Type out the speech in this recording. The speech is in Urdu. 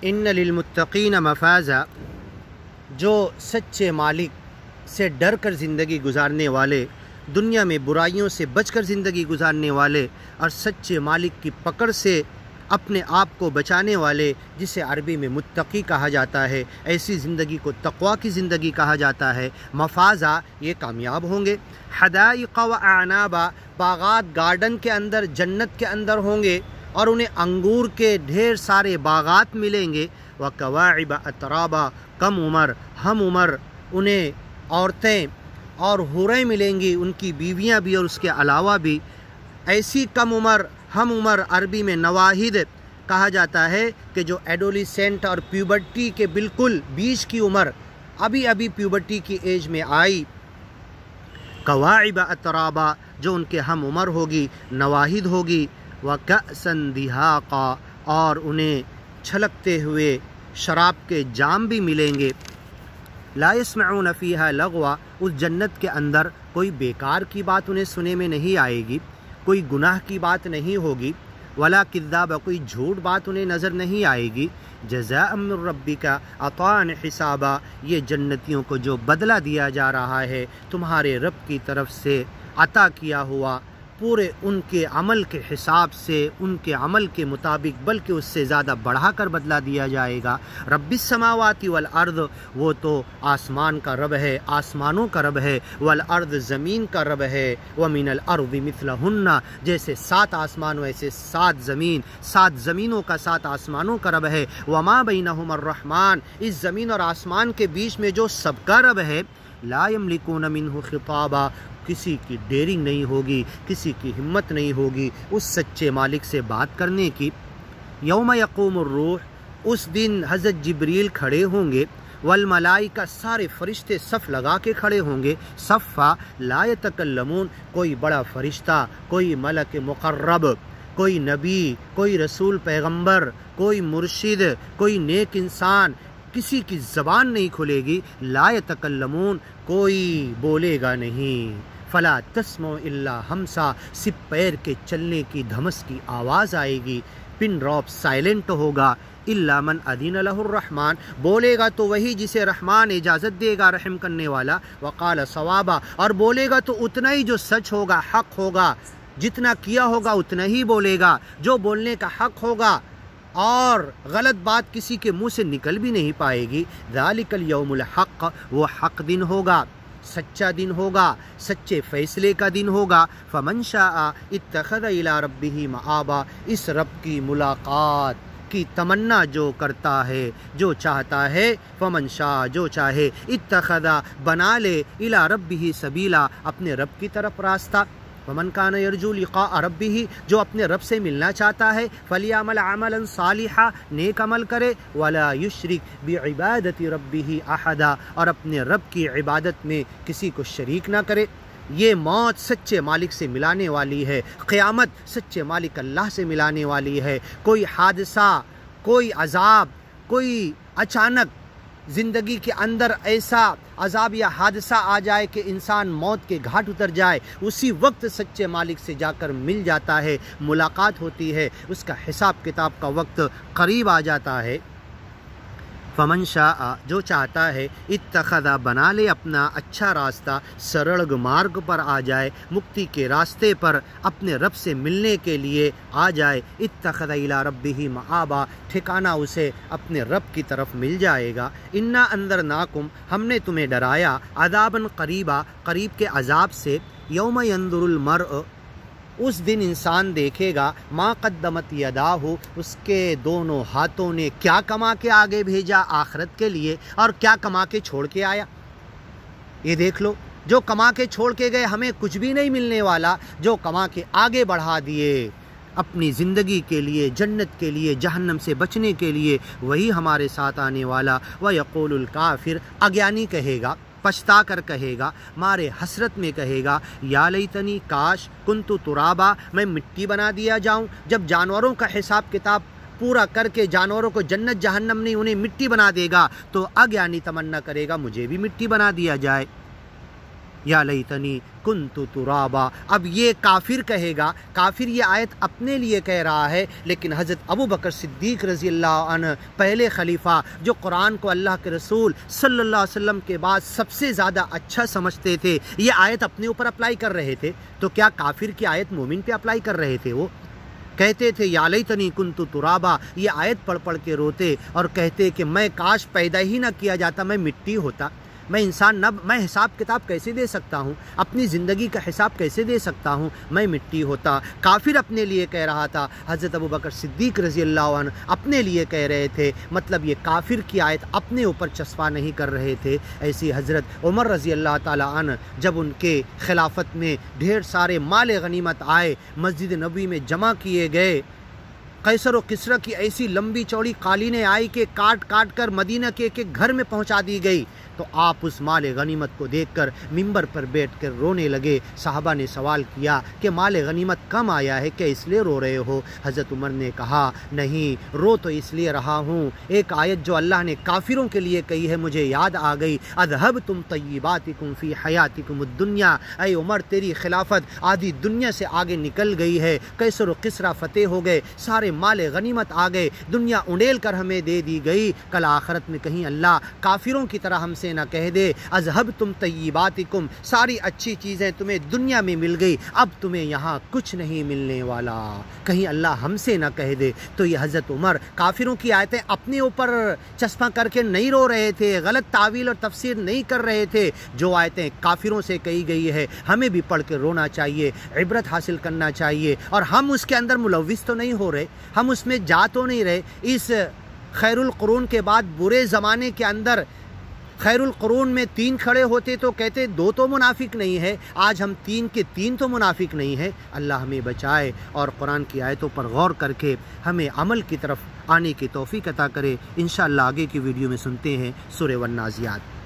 ان للمتقین مفازا، جو سچے مالک سے ڈر کر زندگی گزارنے والے، دنیا میں برائیوں سے بچ کر زندگی گزارنے والے اور سچے مالک کی پکڑ سے اپنے آپ کو بچانے والے، جسے عربی میں متقی کہا جاتا ہے، ایسی زندگی کو تقویٰ کی زندگی کہا جاتا ہے۔ مفازا، یہ کامیاب ہوں گے۔ حدائق و اعنابا، باغات گارڈن کے اندر، جنت کے اندر ہوں گے اور انہیں انگور کے ڈھیر سارے باغات ملیں گے۔ وکواعب اترابا، کم عمر ہم عمر انہیں عورتیں اور حوریں ملیں گی، ان کی بیویاں بھی اور اس کے علاوہ بھی۔ ایسی کم عمر ہم عمر عربی میں نواہد کہا جاتا ہے کہ جو ایڈولیسنٹ اور پیوبرٹی کے بالکل بیچ کی عمر، ابھی پیوبرٹی کی ایج میں آئی۔ کواعب اترابا، جو ان کے ہم عمر ہوگی، نواہد ہوگی۔ وکأسا دہاقا، اور انہیں چھلکتے ہوئے شراب کے جام بھی ملیں گے۔ لا يسمعون فیہا لغوا، اس جنت کے اندر کوئی بیکار کی بات انہیں سنے میں نہیں آئے گی، کوئی گناہ کی بات نہیں ہوگی۔ ولا کذاب، کوئی جھوٹ بات انہیں نظر نہیں آئے گی۔ جزاء من ربک عطاء حسابا، یہ جنتیوں کو جو بدلہ دیا جا رہا ہے تمہارے رب کی طرف سے عطا کیا ہوا، پورے ان کے عمل کے حساب سے، ان کے عمل کے مطابق، بلکہ اس سے زیادہ بڑھا کر بدلہ دیا جائے گا۔ رب السماوات والارض، وہ تو آسمان کا رب ہے، آسمانوں کا رب ہے، والارض، زمین کا رب ہے، ومن الارض مثلہن، جیسے 7 آسمان ویسے 7 زمین، 7 زمینوں کا 7 آسمانوں کا رب ہے۔ وما بینہم الرحمن، اس زمین اور آسمان کے بیچ میں جو سب کا رب ہے۔ لا یملکون منہ خطابا، کسی کی ڈیرنگ نہیں ہوگی، کسی کی ہمت نہیں ہوگی اس سچے مالک سے بات کرنے کی۔ یوم یقوم الروح، اس دن حضرت جبریل کھڑے ہوں گے، والملائکہ، سارے فرشتے صف لگا کے کھڑے ہوں گے، صفا، لا یتکلمون، کوئی بڑا فرشتہ، کوئی ملک مقرب، کوئی نبی، کوئی رسول پیغمبر، کوئی مرشد، کوئی نیک انسان، کسی کی زبان نہیں کھلے گی۔ لا یتکلمون، کوئی بولے گا نہیں۔ فلا تسمع الا ہمسا، صرف پیر کے چلنے کی دھمس کی آواز آئے گی، پن ڈراپ سائلنٹ ہوگا۔ الا من اذن له الرحمن، بولے گا تو وہی جسے رحمان اجازت دے گا، رحم کرنے والا۔ وقال صوابا، اور بولے گا تو اتنا ہی جو سچ ہوگا، حق ہوگا، جتنا کیا ہوگا اتنا ہی بولے گا، جو بولنے کا حق ہوگا، اور غلط بات کسی کے منہ سے نکل بھی نہیں پائے گی۔ ذالک الیوم الحق، وہ حق دن ہوگا، سچا دن ہوگا، سچے فیصلے کا دن ہوگا۔ فمن شاء اتخذ الی ربہ مآبا، اس رب کی ملاقات کی تمنا جو کرتا ہے، جو چاہتا ہے، فمن شاء، جو چاہے، اتخذ، بنا لے، الی ربہ سبیلا، اپنے رب کی طرف راستہ۔ ومن کان یرجو لقاء ربہ، جو اپنے رب سے ملنا چاہتا ہے، فلیعمل عملا صالحا، نیک عمل کرے، ولا یشرک بعبادت ربہ احدا، اور اپنے رب کی عبادت میں کسی کو شریک نہ کرے۔ یہ موت سچے مالک سے ملانے والی ہے، قیامت سچے مالک اللہ سے ملانے والی ہے۔ کوئی حادثہ، کوئی عذاب، کوئی اچانک زندگی کے اندر ایسا عذاب یا حادثہ آ جائے کہ انسان موت کے گھاٹ اتر جائے، اسی وقت سچے مالک سے جا کر مل جاتا ہے، ملاقات ہوتی ہے، اس کا حساب کتاب کا وقت قریب آ جاتا ہے۔ فمن شاء، جو چاہتا ہے، اتخذ، بنا لے اپنا اچھا راستہ، سرڑگ مارگ پر آ جائے، مکتی کے راستے پر اپنے رب سے ملنے کے لیے آ جائے۔ اتخذ الی ربہ مآبا، ٹھکانہ اسے اپنے رب کی طرف مل جائے گا۔ انا انذرناکم، ہم نے تمہیں ڈرایا، عذابا قریبا، قریب کے عذاب سے۔ یوم ینظر المرء، اس دن انسان دیکھے گا، ما قدمت یداہ، اس کے دونوں ہاتھوں نے کیا کما کے آگے بھیجا آخرت کے لیے، اور کیا کما کے چھوڑ کے آیا۔ یہ دیکھ لو، جو کما کے چھوڑ کے گئے ہمیں کچھ بھی نہیں ملنے والا، جو کما کے آگے بڑھا دیے اپنی زندگی کے لیے، جنت کے لیے، جہنم سے بچنے کے لیے، وہی ہمارے ساتھ آنے والا۔ وَيَقُولُ الْكَافِرُ، اگیانی کہے گا، پچھتا کر کہے گا، مارے حسرت میں کہے گا، یا لیتنی، کاش، کنت ترابا، میں مٹی بنا دیا جاؤں۔ جب جانوروں کا حساب کتاب پورا کر کے جانوروں کو جنت جہنم نہیں، انہیں مٹی بنا دے گا، تو اگیانی تمنا کرے گا مجھے بھی مٹی بنا دیا جائے۔ یا لیتنی کنت ترابا۔ اب یہ کافر کہے گا، کافر یہ آیت اپنے لیے کہہ رہا ہے، لیکن حضرت ابو بکر صدیق رضی اللہ عنہ پہلے خلیفہ جو قرآن کو اللہ کے رسول صلی اللہ علیہ وسلم کے بعد سب سے زیادہ اچھا سمجھتے تھے، یہ آیت اپنے اوپر اپلائی کر رہے تھے، تو کیا کافر کی آیت مومن پہ اپلائی کر رہے تھے؟ وہ کہتے تھے یا لیتنی کنت ترابا، یہ آیت پڑھ پڑھ کے روتے اور کہتے کہ میں کاش پیدا ہی نہ کیا جاتا، میں مٹی ہوتا، میں انسان نہ، میں حساب کتاب کیسے دے سکتا ہوں، اپنی زندگی کا حساب کیسے دے سکتا ہوں، میں مٹی ہوتا۔ کافر اپنے لیے کہہ رہا تھا، حضرت ابو بکر صدیق رضی اللہ عنہ اپنے لیے کہہ رہے تھے، مطلب یہ کافر کی آیت اپنے اوپر چسپاں نہیں کر رہے تھے۔ ایسی حضرت عمر رضی اللہ تعالیٰ عنہ جب ان کے خلافت میں ڈھیر سارے مال غنیمت آئے، مسجد نبوی میں جمع کیے گئے، قیصر و کسریٰ کی ایسی لمبی چوڑی قالینیں آئی کہ کاٹ کاٹ کر مدینہ کے ایک گھر میں پہنچا دی گئی، تو آپ اس مال غنیمت کو دیکھ کر ممبر پر بیٹھ کر رونے لگے۔ صحابہ نے سوال کیا کہ مال غنیمت کم آیا ہے، کیا اس لیے رو رہے ہو؟ حضرت عمر نے کہا نہیں، رو تو اس لیے رہا ہوں، ایک آیت جو اللہ نے کافروں کے لیے کہی ہے مجھے یاد آ گئی، اذھبتم طیباتکم فی حیاتکم الدنیا۔ اے عمر، تیری خلافت آدھی دنیا سے آگے نکل گئی ہے، قیصر و کسریٰ فتح ہو گئے، سارے مال غنیمت آ گئے، دنیا انڈیل کر ہمیں دے دی گئی، کل آخرت میں کہیں اللہ کافروں کی طرح ہم سے نہ کہہ دے اذھبتم طیباتکم، ساری اچھی چیزیں تمہیں دنیا میں مل گئی، اب تمہیں یہاں کچھ نہیں ملنے والا، کہیں اللہ ہم سے نہ کہہ دے۔ تو یہ حضرت عمر کافروں کی آیتیں اپنے اوپر چسپاں کر کے نہیں رو رہے تھے، غلط تعویل اور تفسیر نہیں کر رہے تھے، جو آیتیں کافروں سے کہی گئی ہے ہمیں بھی پڑھ کے رونا چاہیے، عبرت حاصل کرنا چاہیے، اور ہم اس کے اندر ملوث تو نہیں ہو رہے، ہم اس میں جا تو نہیں رہے۔ اس خیر القرون کے بعد برے زمانے کے اندر خیر القرون میں 3 کھڑے ہوتے تو کہتے 2 تو منافق نہیں ہے، آج ہم 3 کے 3 تو منافق نہیں ہے۔ اللہ ہمیں بچائے اور قرآن کی آیتوں پر غور کر کے ہمیں عمل کی طرف آنے کی توفیق عطا کرے۔ انشاءاللہ آگے کی ویڈیو میں سنتے ہیں سورہ والنازعات۔